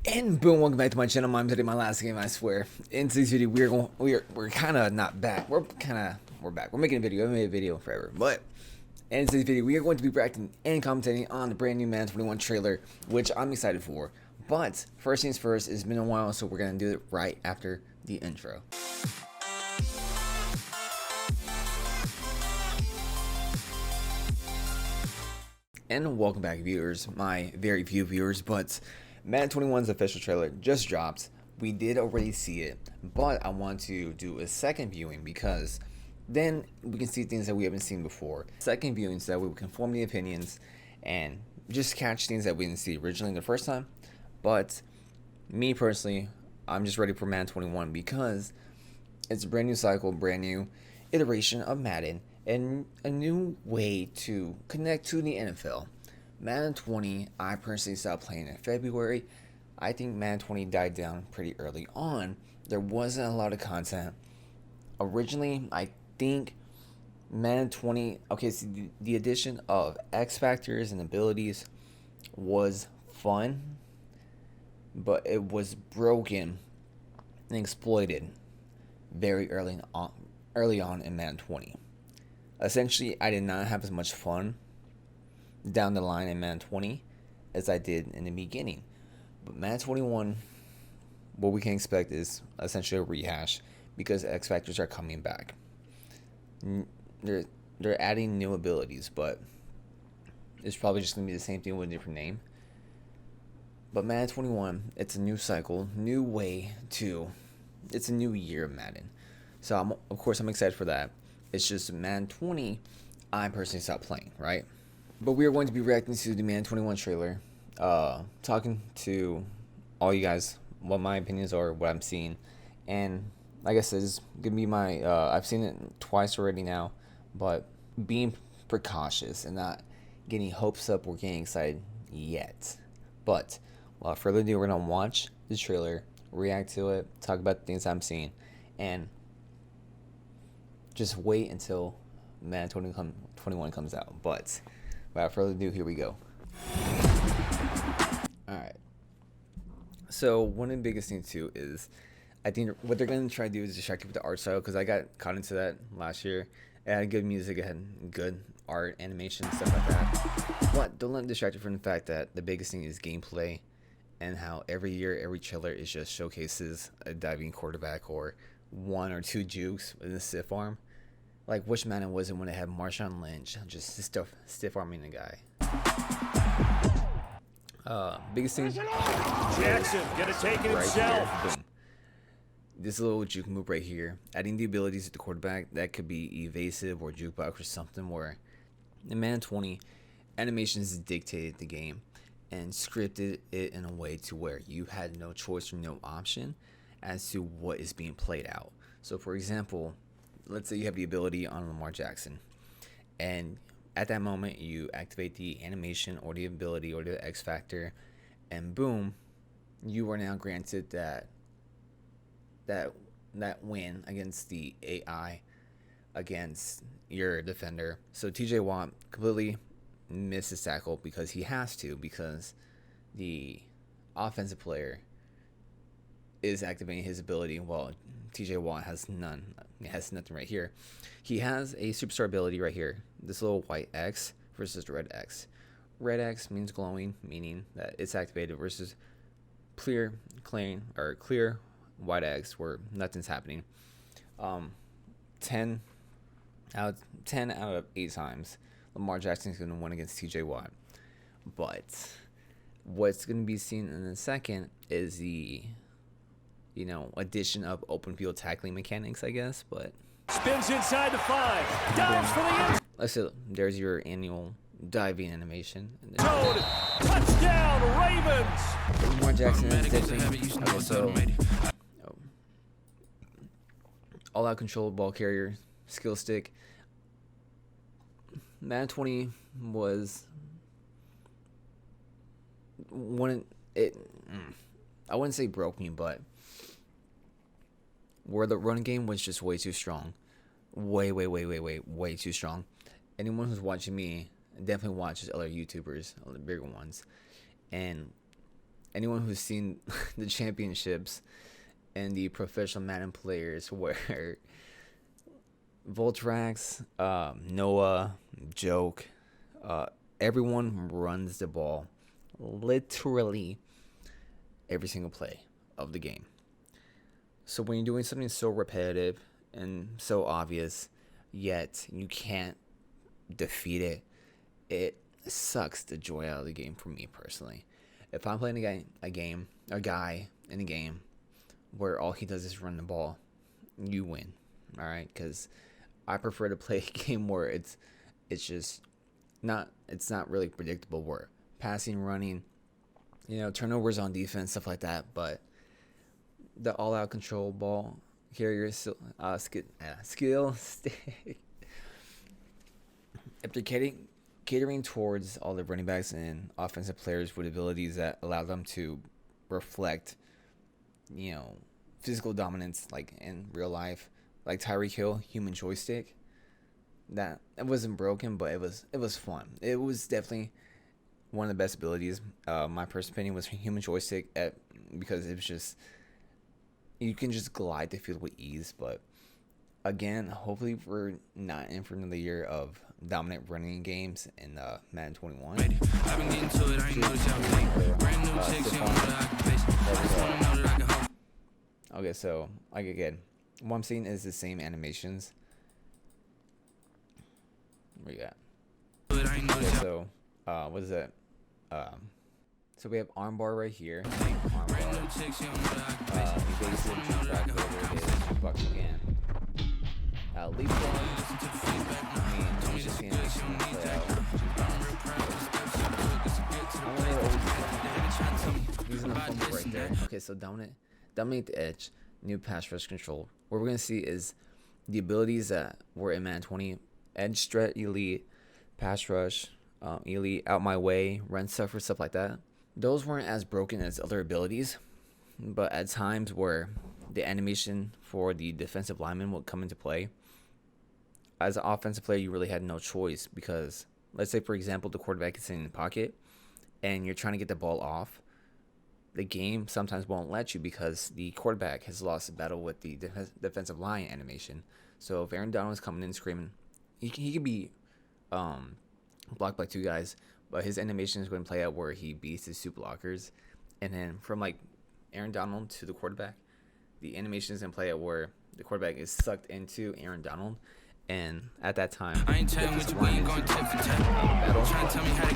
And boom, welcome back to my channel. I'm today my last game, I swear. In today's video, we're kind of not back. We're back. We're making a video. I haven't made a video forever, but in today's video, we are going to be reacting and commentating on the brand new Madden 21 trailer, which I'm excited for. But first things first, it's been a while, so we're gonna do it right after the intro. And welcome back, viewers, my very few viewers, but Madden 21's official trailer just dropped. We did already see it, but I want to do a second viewing because then we can see things that we haven't seen before. Second viewing so that we can form the opinions and just catch things that we didn't see originally the first time. But me personally, I'm just ready for Madden 21 because it's a brand new cycle, brand new iteration of Madden, and a new way to connect to the NFL. Madden 20, I personally stopped playing in February. I think Madden 20 died down pretty early on. There wasn't a lot of content. Originally, I think Madden 20, okay, so the addition of X factors and abilities was fun, but it was broken and exploited very early on in Madden 20. Essentially, I did not have as much fun down the line in Madden 20 as I did in the beginning. But Madden 21, what we can expect is essentially a rehash because X Factors are coming back. They're adding new abilities, but it's probably just going to be the same thing with a different name. But Madden 21, it's a new cycle, new way to, it's a new year of Madden. So of course I'm excited for that. It's just Madden 20, I personally stopped playing, right? But we are going to be reacting to the Madden 21 trailer, talking to all you guys what my opinions are, what I'm seeing, and like I said, it's gonna be my I've seen it twice already now, but being precautious and not getting hopes up or getting excited yet. But without further ado, we're gonna watch the trailer, react to it, talk about the things I'm seeing, and just wait until Madden 21 comes out. But without further ado, here we go. Alright. So one of the biggest things too is I think what they're going to try to do is distract you with the art style, because I got caught into that last year. It had good music, it had good art, animation, stuff like that. But don't let it distract you from the fact that the biggest thing is gameplay, and how every year, every trailer is just showcases a diving quarterback or one or two jukes with a stiff arm. Like, which Madden was it when it had Marshawn Lynch just stiff arming the guy? Biggest thing. Jackson gonna take it right himself. Here, boom. This little juke move right here, adding the abilities to the quarterback that could be evasive or jukebox or something. Where in Madden 20, animations dictated the game and scripted it in a way to where you had no choice or no option as to what is being played out. So, for example, let's say you have the ability on Lamar Jackson, and at that moment you activate the animation or the ability or the X factor, and boom, you are now granted that win against the AI against your defender. So TJ Watt completely missed his tackle because he has to, because the offensive player is activating his ability while TJ Watt has none. He has nothing right here. He has a superstar ability right here, this little white X versus red X. Red X means glowing, meaning that it's activated, versus clear white X where nothing's happening. 10 out of 8 times Lamar Jackson's going to win against TJ Watt. But what's going to be seen in a second is the addition of open field tackling mechanics, I guess. But Spins inside the 5. Dives for the end. let's say there's your annual diving animation. zone. Touchdown, Ravens. Lamar Jackson is dipping. Okay, so all out control, ball carrier, skill stick. Madden 20 was when I wouldn't say broke me, but where the run game was just way too strong. Way too strong. Anyone who's watching me definitely watches other YouTubers, other bigger ones, and anyone who's seen the championships and the professional Madden players where Voltrax, Noah, Joke, everyone runs the ball literally every single play of the game. So when you're doing something so repetitive and so obvious, yet you can't defeat it, it sucks the joy out of the game for me personally. If I'm playing a guy in a game where all he does is run the ball, you win, all right? Because I prefer to play a game where it's just it's not really predictable, where passing, running, turnovers on defense, stuff like that. But the all-out control ball carrier skill stick. If they're catering towards all the running backs and offensive players with abilities that allow them to reflect, physical dominance like in real life, like Tyreek Hill, human joystick. That it wasn't broken, but it was fun. It was definitely one of the best abilities. My personal opinion was human joystick because it was just, you can just glide the field with ease. But again, hopefully we're not in for another year of dominant running games in Madden 21. I've been getting to it. I ain't noticed y'all take brand new chicks. You don't know the occupation. I just wanna know that I can help. Okay, so like again, what I'm seeing is the same animations. Where you at? Okay, so what is that? So we have armbar right here. Armbar. Evasive, jump back, whatever it is, bucks again. Leapfrog. I mean, just the animation play out. Using the fumble right there. Okay, so dominate the edge. New pass rush control. What we're gonna see is the abilities that were in Madden 20. Edge stretch, elite, pass rush, elite, out my way, run suffer, stuff like that. Those weren't as broken as other abilities, but at times where the animation for the defensive lineman would come into play, as an offensive player, you really had no choice, because let's say, for example, the quarterback is sitting in the pocket and you're trying to get the ball off. The game sometimes won't let you because the quarterback has lost the battle with the defensive line animation. So if Aaron Donald is coming in screaming, he could be blocked by two guys, but his animation is going to play out where he beats his two blockers, and then from like Aaron Donald to the quarterback, the animation is going to play out where the quarterback is sucked into Aaron Donald, and at that time, I ain't telling what you mean, going tip for tip. Trying to tell me how to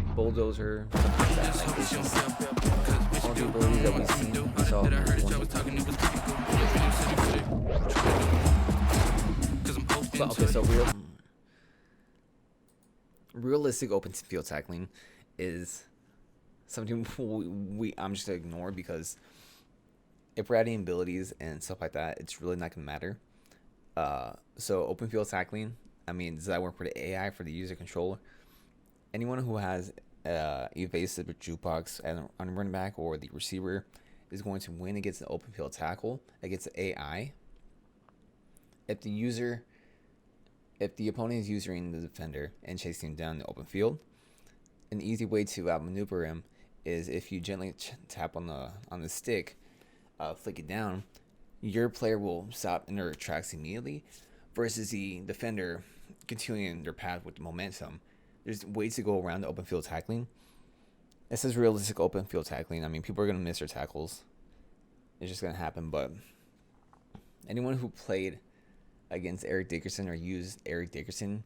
get bulldozer, all the abilities that we've seen. But okay, so realistic open field tackling is something I'm just gonna ignore, because if we're adding abilities and stuff like that, it's really not gonna matter. So open field tackling, I mean, does that work for the AI, for the user controller? Anyone who has evasive jukebox on the running back or the receiver is going to win against the open field tackle against the AI. If the opponent is using the defender and chasing him down the open field, an easy way to outmaneuver him is if you gently tap on the stick, flick it down, your player will stop in their tracks immediately, versus the defender continuing their path with the momentum. There's ways to go around the open field tackling. It says realistic open field tackling. I mean, people are going to miss their tackles. It's just going to happen. But anyone who played against Eric Dickerson or used Eric Dickerson,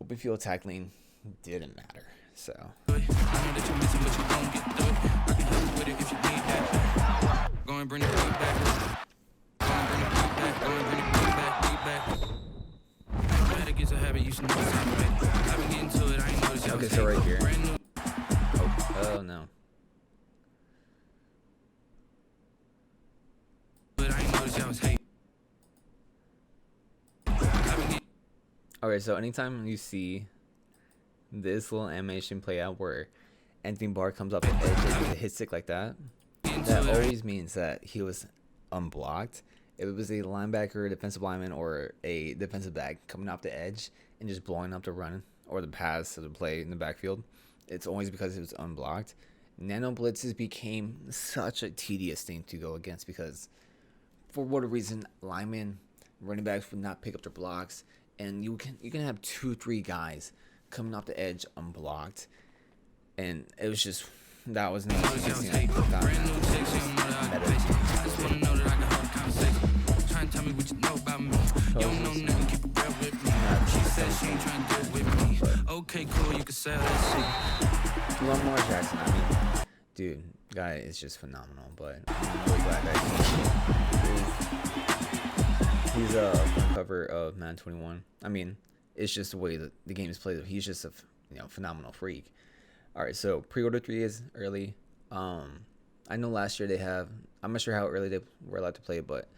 open field tackling didn't matter. So okay, so right here. Oh no. Okay, so anytime you see this little animation play out where Anthony Barr comes off the edge and a hit stick like that, that always means that he was unblocked. If it was a linebacker, defensive lineman, or a defensive back coming off the edge and just blowing up the run or the pass or the play in the backfield, it's always because it was unblocked. Nano blitzes became such a tedious thing to go against because for whatever reason, linemen, running backs would not pick up their blocks, and you can have 2-3 guys coming off the edge unblocked, and it was just that was not easiest thing I thought. Okay, cool, you can sell that shit. Lamar Jackson, I mean, dude, guy is just phenomenal. But I'm really glad that he's on cover of Madden 21. I mean, it's just the way that the game is played. He's just a phenomenal freak. All right, so pre-order 3 is early. I know last year they have. I'm not sure how early they were allowed to play, but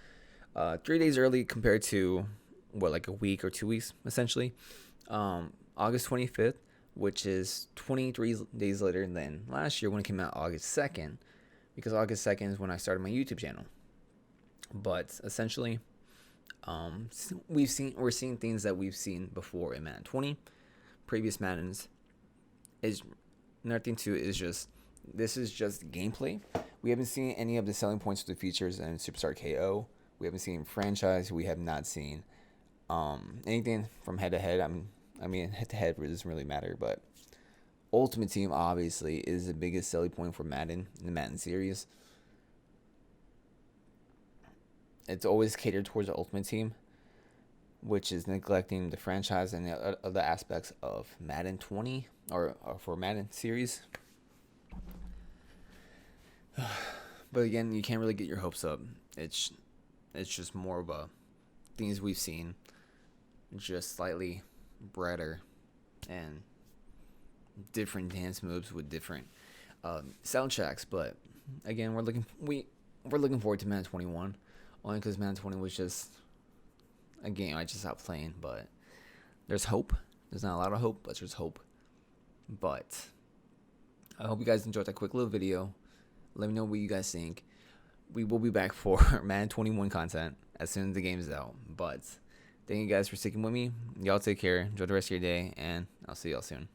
3 days early compared to what, like a week or 2 weeks essentially. August 25th, which is 23 days later than last year when it came out August 2nd, because August 2nd is when I started my YouTube channel. But essentially, we're seeing things that we've seen before in Madden 20, previous Maddens. Is nothing to it. Is just this is just gameplay. We haven't seen any of the selling points of the features in Superstar KO. We haven't seen franchise. We have not seen anything from head to head. I mean, head to head doesn't really matter, but Ultimate Team obviously is the biggest selling point for Madden in the Madden series. It's always catered towards the Ultimate Team, which is neglecting the franchise and the other aspects of Madden 20 or for Madden series. But again, you can't really get your hopes up. It's just more of a things we've seen, just slightly brighter and different dance moves with different soundtracks. But again, we're looking forward to Madden 21, only because Madden 20 was just a game I just stopped playing. But there's hope. There's not a lot of hope, but there's hope. But I hope you guys enjoyed that quick little video. Let me know what you guys think. We will be back for Madden 21 content as soon as the game is out. But thank you guys for sticking with me. Y'all take care. Enjoy the rest of your day, and I'll see y'all soon.